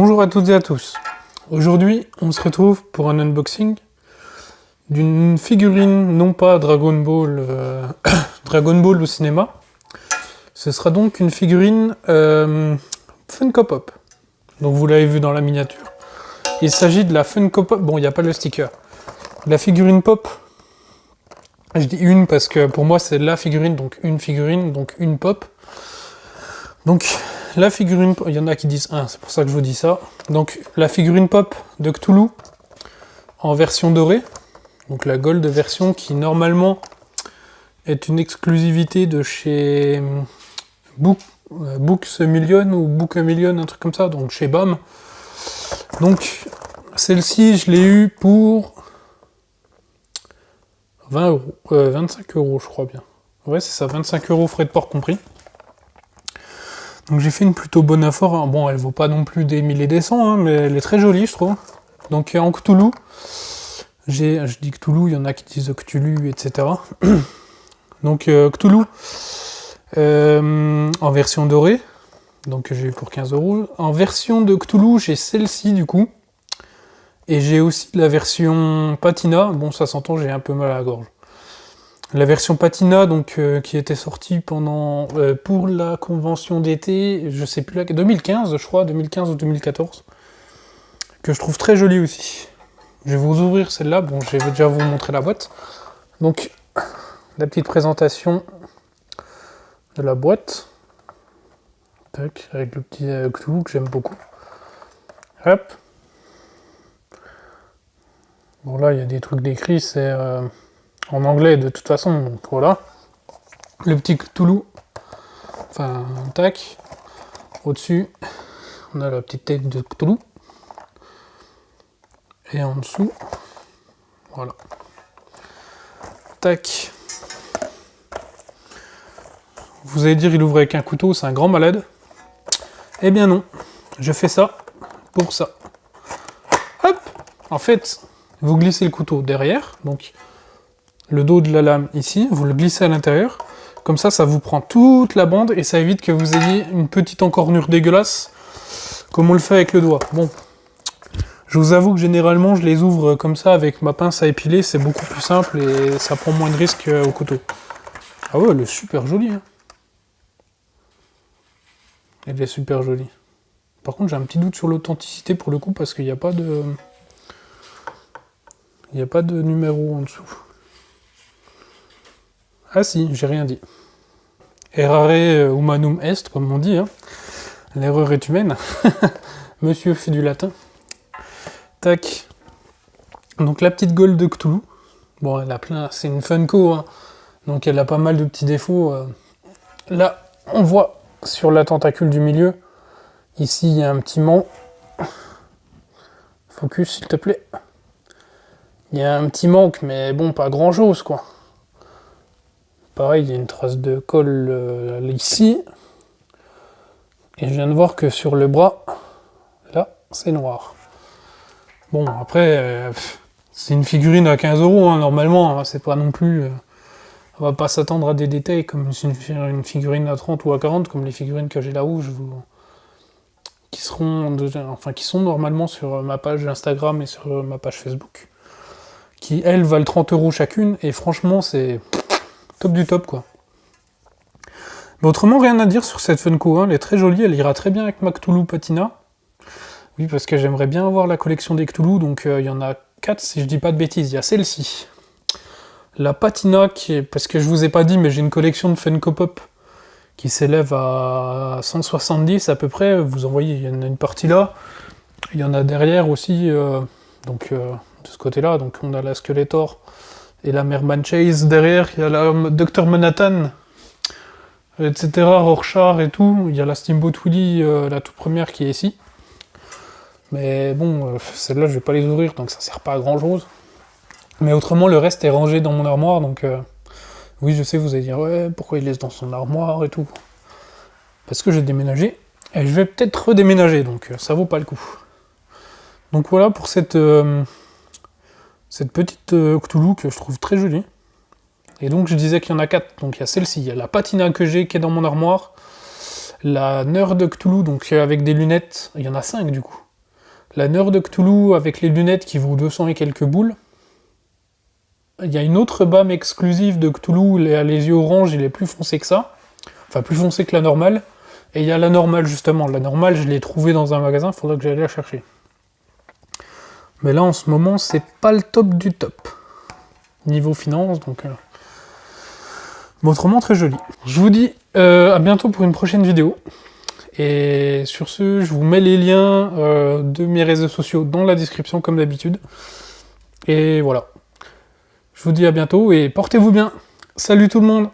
Bonjour à toutes et à tous. Aujourd'hui, on se retrouve pour un unboxing d'une figurine, non pas Dragon Ball, Dragon Ball au cinéma. Ce sera donc une figurine Funko Pop. Donc vous l'avez vu dans la miniature. Il s'agit de la Funko Pop. Bon, il n'y a pas le sticker. La figurine Pop. Je dis une parce que pour moi c'est la figurine, donc une Pop. Donc la figurine, il y en a qui disent 1, c'est pour ça que je vous dis ça. Donc la figurine Pop de Cthulhu en version dorée. Donc la Gold version qui normalement est une exclusivité de chez Books Million ou Book a Million, un truc comme ça, donc chez BAM. Donc celle-ci je l'ai eue pour 20 euros, 25 euros je crois bien. Ouais c'est ça, 25 euros frais de port compris. Donc j'ai fait une plutôt bonne affaire. Bon, elle vaut pas non plus des 1000 et des cents, hein, mais elle est très jolie, je trouve. Donc en Cthulhu, je dis Cthulhu, il y en a qui disent Cthulhu, etc. Donc Cthulhu en version dorée, donc j'ai eu pour 15 euros. En version de Cthulhu, j'ai celle-ci du coup, et j'ai aussi la version Patina. Bon, ça s'entend, j'ai un peu mal à la gorge. La version Patina, donc qui était sortie pendant pour la convention d'été, je sais plus 2015, je crois, 2015 ou 2014, que je trouve très jolie aussi. Je vais vous ouvrir celle-là. Bon, je vais déjà vous montrer la boîte. Donc, la petite présentation de la boîte, tac, avec le petit Cthulhu que j'aime beaucoup. Hop. Bon là, il y a des trucs décrits, c'est en anglais de toute façon, donc voilà. Le petit Cthulhu, enfin, tac, au-dessus, on a la petite tête de Cthulhu, et en dessous, voilà. Tac. Vous allez dire, il ouvre avec un couteau, c'est un grand malade. Eh bien non, je fais ça pour ça. Hop. En fait, vous glissez le couteau derrière, donc le dos de la lame ici, vous le glissez à l'intérieur, comme ça, ça vous prend toute la bande et ça évite que vous ayez une petite encornure dégueulasse, comme on le fait avec le doigt. Bon, je vous avoue que généralement, je les ouvre comme ça avec ma pince à épiler, c'est beaucoup plus simple et ça prend moins de risques au couteau. Ah ouais, elle est super jolie. Hein. Elle est super jolie. Par contre, j'ai un petit doute sur l'authenticité pour le coup, parce qu'il n'y a pas de... Il n'y a pas de numéro en dessous. Ah si, j'ai rien dit. Errare humanum est, comme on dit. Hein. L'erreur est humaine. Monsieur fait du latin. Tac. Donc la petite Gold de Cthulhu. Bon, elle a plein... C'est une Funko, hein. Donc elle a pas mal de petits défauts. Là, on voit sur la tentacule du milieu. Ici, il y a un petit mant. Focus, s'il te plaît. Il y a un petit manque, mais bon, pas grand-chose, quoi. Pareil, il y a une trace de colle ici. Et je viens de voir que sur le bras, là, c'est noir. Bon, après, c'est une figurine à 15 euros, hein, normalement. Hein, c'est pas non plus... on va pas s'attendre à des détails comme une figurine à 30 ou à 40, comme les figurines que j'ai là-haut, qui sont normalement sur ma page Instagram et sur ma page Facebook. Qui, elles, valent 30 euros chacune, et franchement, c'est top du top, quoi. Mais autrement, rien à dire sur cette Funko, hein. Elle est très jolie, elle ira très bien avec ma Cthulhu Patina. Oui, parce que j'aimerais bien avoir la collection des Cthulhu, donc il y en a 4, si je dis pas de bêtises. Il y a celle-ci. La Patina, parce que je vous ai pas dit, mais j'ai une collection de Funko Pop qui s'élève à 170 à peu près. Vous en voyez, il y en a une partie là. Il y en a derrière aussi, de ce côté-là. Donc on a la Skeletor et la Merman Chase. Derrière, il y a la Dr Manhattan, etc. Rorschach et tout. Il y a la Steamboat Willie, la toute première qui est ici. Mais bon, celle-là, je vais pas les ouvrir, donc ça sert pas à grand-chose. Mais autrement, le reste est rangé dans mon armoire, donc... oui, je sais, vous allez dire, ouais, pourquoi il laisse dans son armoire et tout. Parce que j'ai déménagé, et je vais peut-être redéménager, donc ça vaut pas le coup. Donc voilà pour cette petite Cthulhu que je trouve très jolie. Et donc je disais qu'il y en a 4, donc il y a celle-ci, il y a la Patina que j'ai qui est dans mon armoire, la Nerd Cthulhu, donc avec des lunettes, il y en a 5 du coup. La Neur de Cthulhu avec les lunettes qui vaut 200 et quelques boules. Il y a une autre bâme exclusive de Cthulhu, il a les yeux orange, il est plus foncé que ça. Enfin, plus foncé que la normale. Et il y a la normale, justement. La normale, je l'ai trouvée dans un magasin, il faudra que j'aille la chercher. Mais là, en ce moment, c'est pas le top du top. Niveau finance, donc... Mais autrement, très joli. Je vous dis à bientôt pour une prochaine vidéo. Et sur ce, je vous mets les liens de mes réseaux sociaux dans la description, comme d'habitude. Et voilà. Je vous dis à bientôt et portez-vous bien. Salut tout le monde!